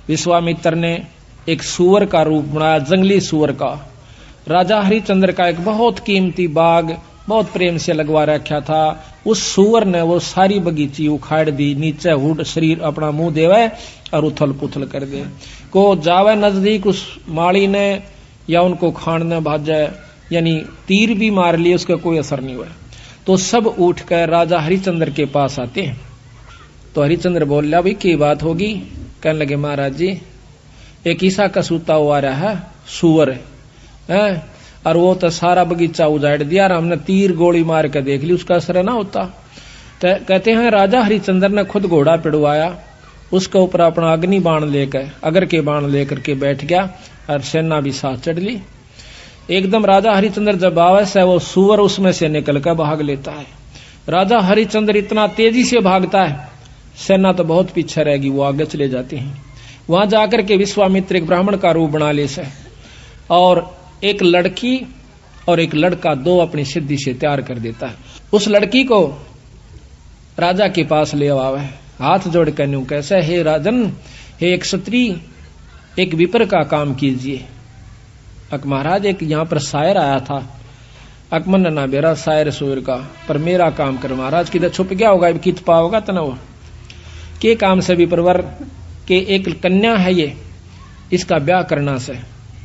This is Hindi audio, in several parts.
विश्वामित्र ने एक सूअर का रूप बनाया, जंगली सूअर का। राजा हरिश्चंद्र का एक बहुत कीमती बाग बहुत प्रेम से लगवा रखा था। उस सूअर ने वो सारी बगीची उखाड़ दी, नीचे हुड शरीर अपना मुंह देवे और उथल पुथल कर दे। को जावे नजदीक उस माली ने या उनको खाने भाजे, यानी तीर भी मार लिए, उसका कोई असर नहीं हुआ। तो सब उठकर राजा हरिश्चंद्र के पास आते हैं। तो हरिश्चंद्र बोल रहा, भाई क्या बात होगी? कहने लगे, महाराज जी एक ईसा का सूता हुआ रहा है, सूअर है, और वो तो सारा बगीचा उजाड़ दिया और हमने तीर गोली मार के देख ली, उसका असर ना होता। तो कहते हैं राजा हरिश्चंद्र ने खुद घोड़ा पिड़वाया, उसके ऊपर अपना अग्नि बाण लेकर, अगर के बाण लेकर के बैठ गया और सेना भी साथ चढ़ ली। एकदम राजा हरिश्चंद्र जब आवे से वो सूअर उसमें से निकल कर भाग लेता है। राजा हरिश्चंद्र इतना तेजी से भागता है, सेना तो बहुत पीछे रहेगी, वो आगे चले जाते हैं। वहां जाकर के विश्वामित्र एक ब्राह्मण का रूप बना ले से, और एक लड़की और एक लड़का दो अपनी सिद्धि से तैयार कर देता है। उस लड़की को राजा के पास ले आवे, हाथ जोड़ कर न्यू कैसे, हे राजन, हे एक क्षत्रिय, एक विपर का काम कीजिए। महाराज एक यहाँ पर शायर आया था, अकमन ना बेरा शायर सूर का, पर मेरा काम कर महाराज, किधर छुप गया होगा, कित पाओगा तना वो के काम से विप्रवर के एक कन्या है ये, इसका ब्याह करना से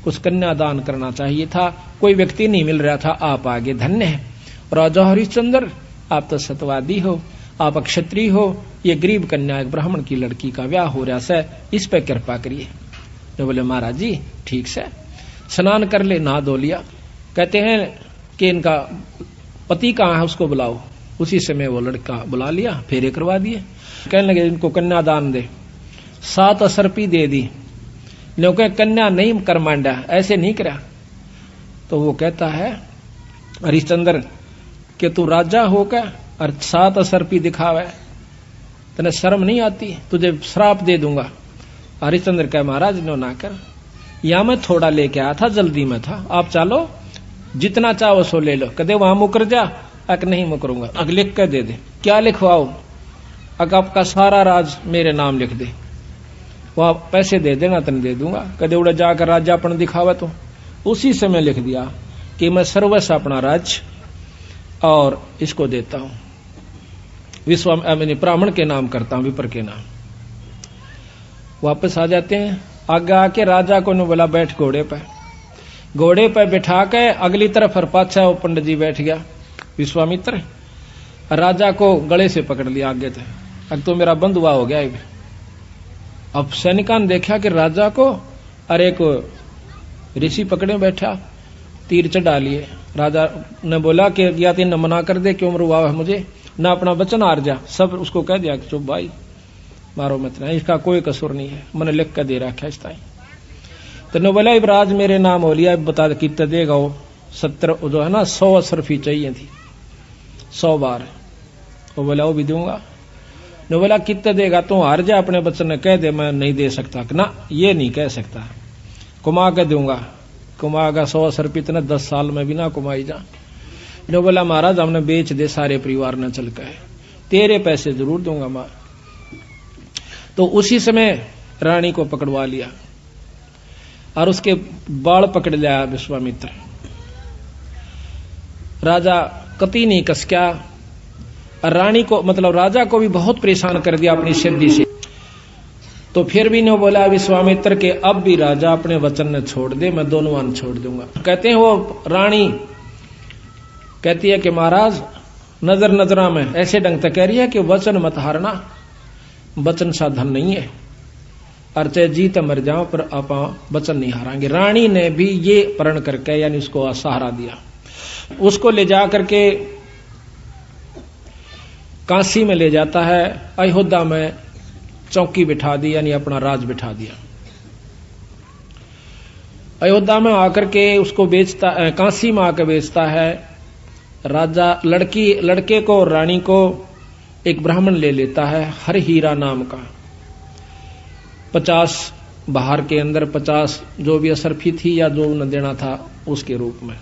कुछ कन्या दान करना चाहिए था, कोई व्यक्ति नहीं मिल रहा था, आप आगे धन्य है। राजा हरिश्चंद्र आप तो सत्यवादी हो, आप क्षत्रिय हो, ये गरीब कन्या एक ब्राह्मण की लड़की का ब्याह हो रहा है, इस पे कृपा करिए। तो बोले महाराज जी ठीक से, स्नान कर ले, नहा धो लिया। कहते हैं कि इनका पति कहाँ है, उसको बुलाओ। उसी समय वो लड़का बुला लिया, फेरे करवा दिए। कहने लगे इनको कन्यादान दे, 7 असरपी दे दी, क्योंकि कन्या नहीं कर मांडा, ऐसे नहीं करा। तो वो कहता है हरिश्चंद्र कि तू राजा होकर और 7 असरपी दिखावे, तने शर्म नहीं आती, तुझे श्राप दे दूंगा। हरिश्चंद्र कह महाराज नो ना कर, या मैं थोड़ा लेके आया था, जल्दी में था, आप चलो जितना चाहो सो ले लो। कदे वहां मुकर जा, अक नहीं मुकरूंगा, अग लिख कर दे दे। क्या लिखवाओ? अग आपका सारा राज मेरे नाम लिख दे, वहां पैसे दे देना, तन दे दूंगा। कदे उड़ा जाकर राजापन दिखावा, तो उसी समय लिख दिया कि मैं सर्वस्व अपना राज और इसको देता हूं, ब्राह्मण के नाम करता हूं, विपर के नाम। वापस आ जाते हैं, आगे आके राजा को ने बोला बैठ घोड़े पे। घोड़े पे बिठा के अगली तरफ और पाछा वो पंडित जी बैठ गया विश्वामित्र, राजा को गले से पकड़ लिया आगे थे, अब तो मेरा बंधुआ हो गया। अब सैनिका ने देखा कि राजा को अरे को ऋषि पकड़े बैठा, तीर चढ़ा लिए। राजा ने बोला कि या तीन मना कर दे, क्यों मरवा है मुझे, ना अपना वचन हार जा। सब उसको कह दिया कि चुप भाई, मारो मत ना, इसका कोई कसूर नहीं है, मैंने लिख कर दे रखा इस टाइम। तो ने बोला इब्राज मेरे नाम हो लिया, बता दे कितना देगा वो। 70 जो है ना 100 असरफी चाहिए थी, 100 बार। वो बोला वो भी दूंगा। ने बोला कितना देगा? तो हार जा, अपने बच्चन ने कह दे मैं नहीं दे सकता। ना ये नहीं कह सकता, कुमा के दूंगा। कुमागा 100 असरफी इतने 10 साल में भी ना कुमाई जा। ने बोला महाराज हमने बेच दे सारे परिवार ने चल के, तेरे पैसे जरूर दूंगा मां। तो उसी समय रानी को पकड़वा लिया और उसके बाल पकड़ लिया विश्वामित्र। राजा कति नहीं कसक्या, और रानी को मतलब राजा को भी बहुत परेशान कर दिया अपनी सिद्धि से। तो फिर भी ने बोला विश्वामित्र के अब भी राजा अपने वचन ने छोड़ दे, मैं दोनों अन्न छोड़ दूंगा। कहते हैं वो रानी कहती है कि महाराज नजर नजरा में ऐसे ढंग तक कह रही है कि वचन मत हारना, वचन साधन नहीं है, और चाहे जीत मर जाओ पर आप वचन नहीं हारांगे। रानी ने भी ये प्रण करके यानी उसको सहारा दिया। उसको ले जा करके काशी में ले जाता है, अयोध्या में चौकी बिठा दी यानी अपना राज बिठा दिया। अयोध्या में आकर के उसको बेचता, काशी में आकर बेचता है। राजा लड़के को और रानी को एक ब्राह्मण ले लेता है, हर हीरा नाम का। 50 बाहर के अंदर 50 जो भी असरफी थी या जो उन्हें देना था उसके रूप में।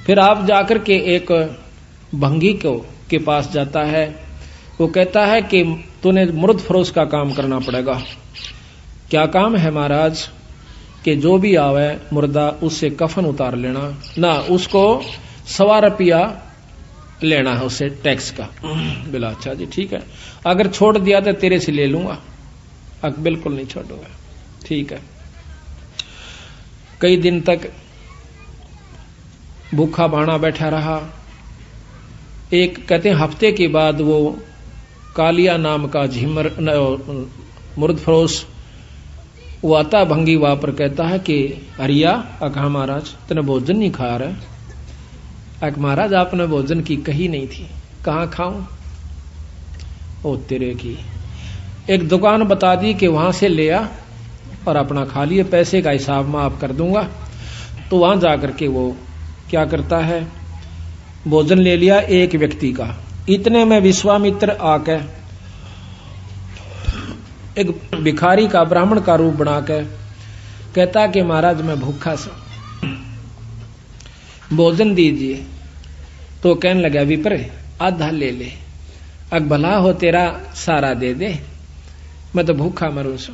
फिर आप जाकर के एक भंगी के पास जाता है, वो कहता है कि तूने मुर्द फरोश का काम करना पड़ेगा, क्या काम है महाराज? कि जो भी आवे मुर्दा उससे कफन उतार लेना ना, उसको 1.25 रुपया लेना है उससे टैक्स का। बोला अच्छा जी ठीक है, अगर छोड़ दिया तो तेरे से ले लूंगा। बिल्कुल नहीं छोड़ूंगा। ठीक है। कई दिन तक भूखा भाना बैठा रहा। एक कहते हैं हफ्ते के बाद वो कालिया नाम का झिमर मुर्दफरोश वो आता भंगी वहां पर कहता है कि हरिया कहा महाराज तने भोजन नहीं खा रहा? महाराज आपने भोजन की कही नहीं थी। कहाँ खाऊं? ओ तेरे की, एक दुकान बता दी कि वहां से ले आ और अपना खा लिए, पैसे का हिसाब मैं आप कर दूंगा। तो वहां जाकर के वो क्या करता है, भोजन ले लिया एक व्यक्ति का। इतने में विश्वामित्र आके एक भिखारी का ब्राह्मण का रूप बनाकर कहता कि महाराज मैं भूखा सा, भोजन दीजिए। तो कहने लगा विप्र आधा ले ले, भला हो तेरा सारा दे दे, मैं तो भूखा मरू सू,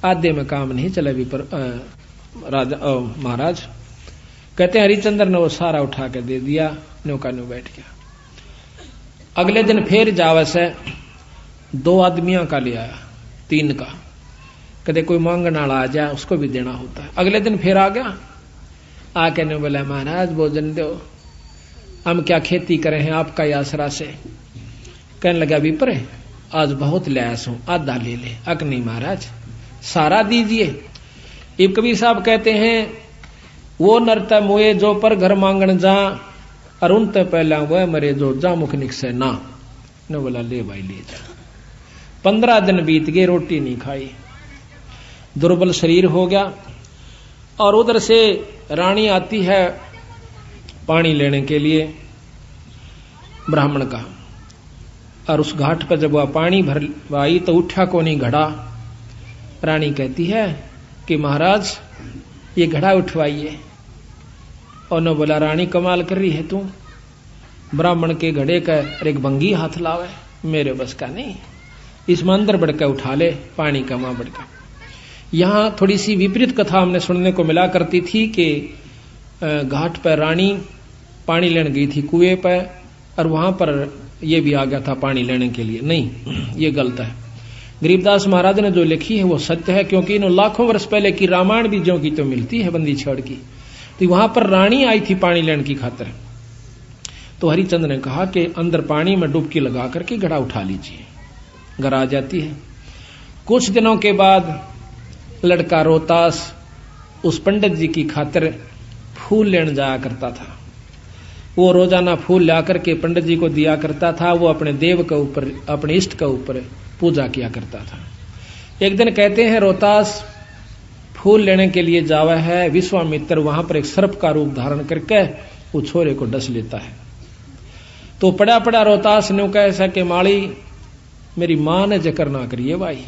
आधे में काम नहीं चला विप्र राजा महाराज। कहते हरिचंद्र ने वो सारा उठा के दे दिया, नौका न्यू बैठ गया। अगले दिन फिर जावस है 2 आदमियों का ले आया, 3 का। कदे कोई मांगने वाला आ जाए उसको भी देना होता है। अगले दिन फिर आ गया, आके ने बोला महाराज भोजन दो, हम क्या खेती करें हैं आपका ही आसरा से। कहने लगा विप्र आज बहुत लयास हूं, आधा ले ले। नहीं महाराज सारा दीजिए। इब कबीर साहब कहते हैं वो नरता मोए जो पर घर मांगन जा, अरुण ते पहला वह मरे जो जा मुख निकसे ना। ने बोला ले भाई ले जा। 15 दिन बीत गए, रोटी नहीं खाई, दुर्बल शरीर हो गया। और उधर से रानी आती है पानी लेने के लिए ब्राह्मण का, और उस घाट पर जब वह पानी भरवाई तो उठा को नहीं घड़ा। रानी कहती है कि महाराज ये घड़ा उठवाइए। और न बोला रानी कमाल कर रही है तू, ब्राह्मण के घड़े का एक भंगी हाथ लावे, मेरे बस का नहीं, इसमें अंदर बढ़कर उठा ले पानी का मां बढ़कर। यहां थोड़ी सी विपरीत कथा हमने सुनने को मिला करती थी कि घाट पर रानी पानी लेने गई थी कुएं पर, और वहां पर यह भी आ गया था पानी लेने के लिए। नहीं, ये गलत है। गरीबदास महाराज ने जो लिखी है वो सत्य है, क्योंकि इन लाखों वर्ष पहले की रामायण भी ज्यों की तो मिलती है बंदी छड़ की। तो वहां पर रानी आई थी पानी लेने की खातिर। तो हरिचंद्र ने कहा कि अंदर पानी में डुबकी लगा करके घड़ा उठा लीजिए। घर आ जाती है। कुछ दिनों के बाद लड़का रोहतास उस पंडित जी की खातिर फूल लेने जाया करता था। वो रोजाना फूल ला करके पंडित जी को दिया करता था। वो अपने देव के ऊपर, अपने इष्ट के ऊपर पूजा किया करता था। एक दिन कहते हैं रोहतास फूल लेने के लिए जावा है, विश्वामित्र वहां पर एक सर्प का रूप धारण करके वो छोरे को डस लेता है। तो पड़ा पड़ा रोहतास ने कहा ऐसा कि माली मेरी मां ने जिक्र ना करिए भाई,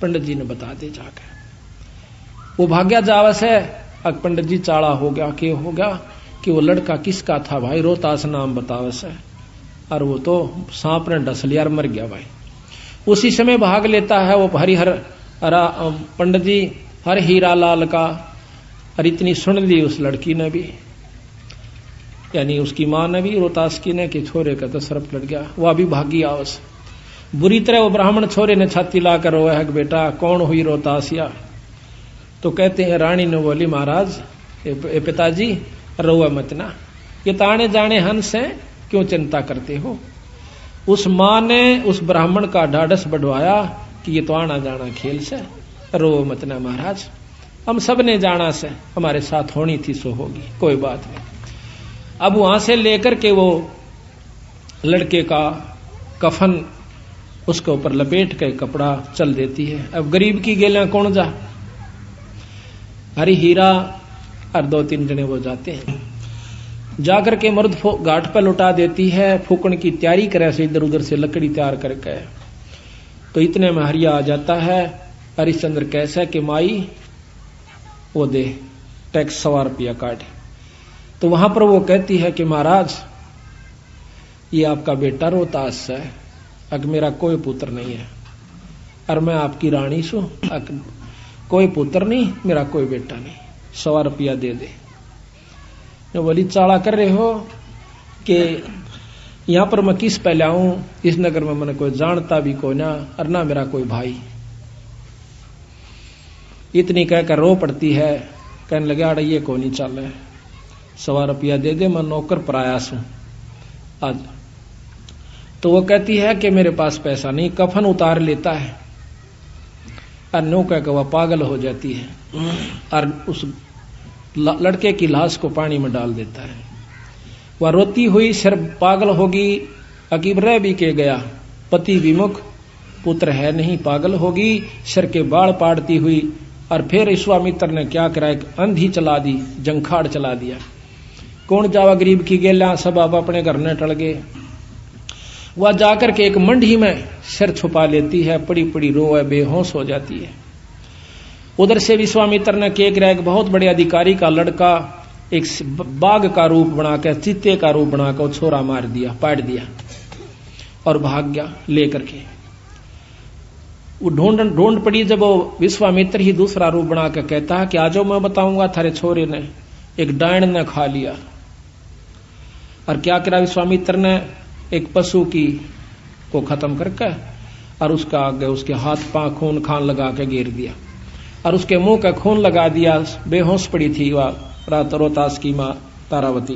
पंडित जी ने बता दे जाकर। वो भाग्या जावस है। अब पंडित जी चाड़ा हो गया, के हो गया कि वो लड़का किसका था भाई, रोहतास नाम बतावस है, और वो तो सांप ने डस लिया और मर गया भाई। उसी समय भाग लेता है वो हरिहर पंडित जी हर हीरा लाल का, और इतनी सुन ली उस लड़की ने भी, यानी उसकी मां ने भी, रोहतास की ने, कि छोरे का तो सर्प लड़ गया। वह भी भागी आवस। बुरी तरह वो ब्राह्मण छोरे ने छाती लाकर रोया है कि बेटा कौन हुई रोहतासिया। तो कहते हैं रानी ने बोली महाराज पिताजी रोआ मत ना, ये ताने जाने हंस हैं, क्यों चिंता करते हो। उस मां ने उस ब्राह्मण का ढाढ़स बढ़वाया कि ये तो आना जाना खेल से, रो मत ना महाराज, हम सब ने जाना से, हमारे साथ होनी थी सो होगी, कोई बात नहीं। अब वहां से लेकर के वो लड़के का कफन उसके ऊपर लपेट के कपड़ा चल देती है। अब गरीब की गेला कौन जा, हरी हीरा और 2-3 जने वो जाते हैं। जाकर के मर्द घाट पर लुटा देती है, फूकन की तैयारी करे से इधर उधर से लकड़ी तैयार करके। तो इतने में हरिया आ जाता है। हरिश्चंद्र कैसा कि माई वो दे टैक्स 100 रुपया काट। तो वहां पर वो कहती है कि महाराज ये आपका बेटा रोहतास है, अग मेरा कोई पुत्र नहीं है, और मैं आपकी रानी सू, कोई पुत्र नहीं, मेरा कोई बेटा नहीं, 100 रुपया दे दे। तो बोली चाला कर रहे हो कि यहां पर मैं किस पहले आऊं, इस नगर में मैंने कोई जानता भी कोई ना, और ना मेरा कोई भाई। इतनी कहकर रो पड़ती है। कहने लगे आड़ ये को नहीं चल है, 100 रुपया दे दे, मैं नौकर प्रयास हूं आज। तो वो कहती है कि मेरे पास पैसा नहीं, कफन उतार लेता है और नो कहकर वह पागल हो जाती है और उस लड़के की लाश को पानी में डाल देता है। वह रोती हुई सिर्फ पागल होगी, अकीब रह भी के गया, पति विमुख, पुत्र है नहीं, पागल होगी, सिर के बाल पाड़ती हुई। और फिर विश्वामित्र ने क्या करा, एक अंधी चला दी, जंखाड़ चला दिया। कौन जावा गरीब की गेला, सब आप अपने घर ने टल गए। वह जाकर के एक मंडी में सिर छुपा लेती है, पड़ी पड़ी रोए, बेहोश हो जाती है। उधर से विश्वामित्र ने क्या करा, एक बहुत बड़े अधिकारी का लड़का एक बाघ का रूप बनाकर, चीते का रूप बनाकर छोरा मार दिया, पाट दिया और भाग गया लेकर के। वो ढूंढ पड़ी, जब वो विश्वामित्र ही दूसरा रूप बनाकर कहता है कि आजो मैं बताऊंगा, थारे छोरे ने एक डायन ने खा लिया। और क्या करा विश्वामित्र ने, एक पशु की को खत्म करके और उसका आगे उसके हाथ पांव खून खान लगा के गिर दिया और उसके मुंह का खून लगा दिया। बेहोश पड़ी थी वह रोहतास की मां तारावती।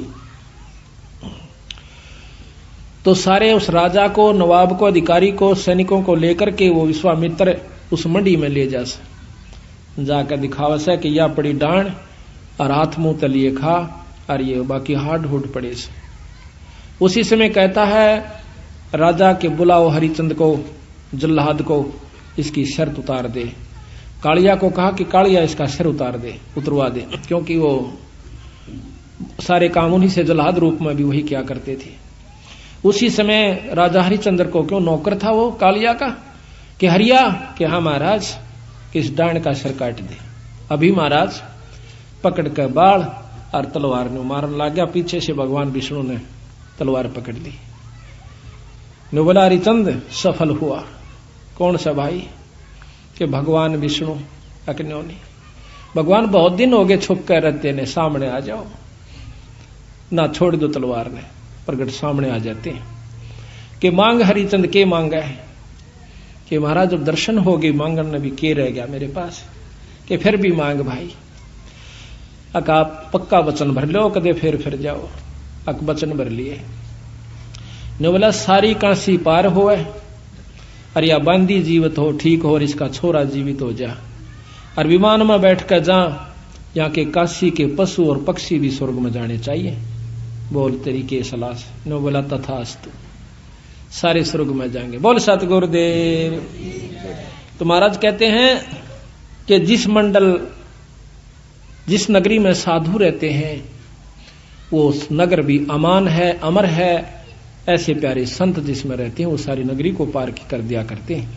तो सारे उस राजा को, नवाब को, अधिकारी को, सैनिकों को लेकर के वो विश्वामित्र उस मंडी में ले जाकर दिखावा से कि यह पड़ी डांड और हाथ मुंह तलिए खा और ये बाकी हाड हुड पड़े से। उसी समय कहता है राजा के बुलाओ हरिचंद को, जल्लाद को, इसकी शर्त उतार दे। कालिया को कहा कि कालिया इसका सिर उतरवा दे, क्योंकि वो सारे काम उन्हीं से जल्लाद रूप में भी वही क्या करते थे। उसी समय राजा हरिचंद्र को, क्यों नौकर था वो कालिया का, कि हरिया कि हाँ महाराज, किस डांड का सिर काट दे। अभी महाराज पकड़ कर बाल और तलवार ने मारने लग गया। पीछे से भगवान विष्णु ने तलवार पकड़ ली। ने बोला हरिचंद सफल हुआ। कौन सा भाई, कि भगवान विष्णु। अकन्यो नहीं, भगवान बहुत दिन हो गए छुप कर रहते ने, सामने आ जाओ ना, छोड़ दो तलवार ने, प्रगट सामने आ जाते हैं। कि मांग हरिचंद के मांगा है, कि महाराज जब दर्शन हो गए मांगन ने भी के रह गया मेरे पास, कि फिर भी मांग भाई। अक आप पक्का वचन भर लो, कदे फिर जाओ। अक वचन भर लिए। ने बोला सारी काशी पार होए और या बांदी जीवित हो, ठीक हो, और इसका छोरा जीवित हो जा, और विमान में बैठ कर जा, यहाँ के काशी के पशु और पक्षी भी स्वर्ग में जाने चाहिए। बोल तेरी के सलाह से। नो बोला तथास्तु, सारे स्वर्ग में जाएंगे। बोल सतगुरुदेव। तो महाराज कहते हैं कि जिस नगरी में साधु रहते हैं वो नगर भी अमान है, अमर है। ऐसे प्यारे संत जिसमें रहते हैं वो सारी नगरी को पार कर दिया करते हैं।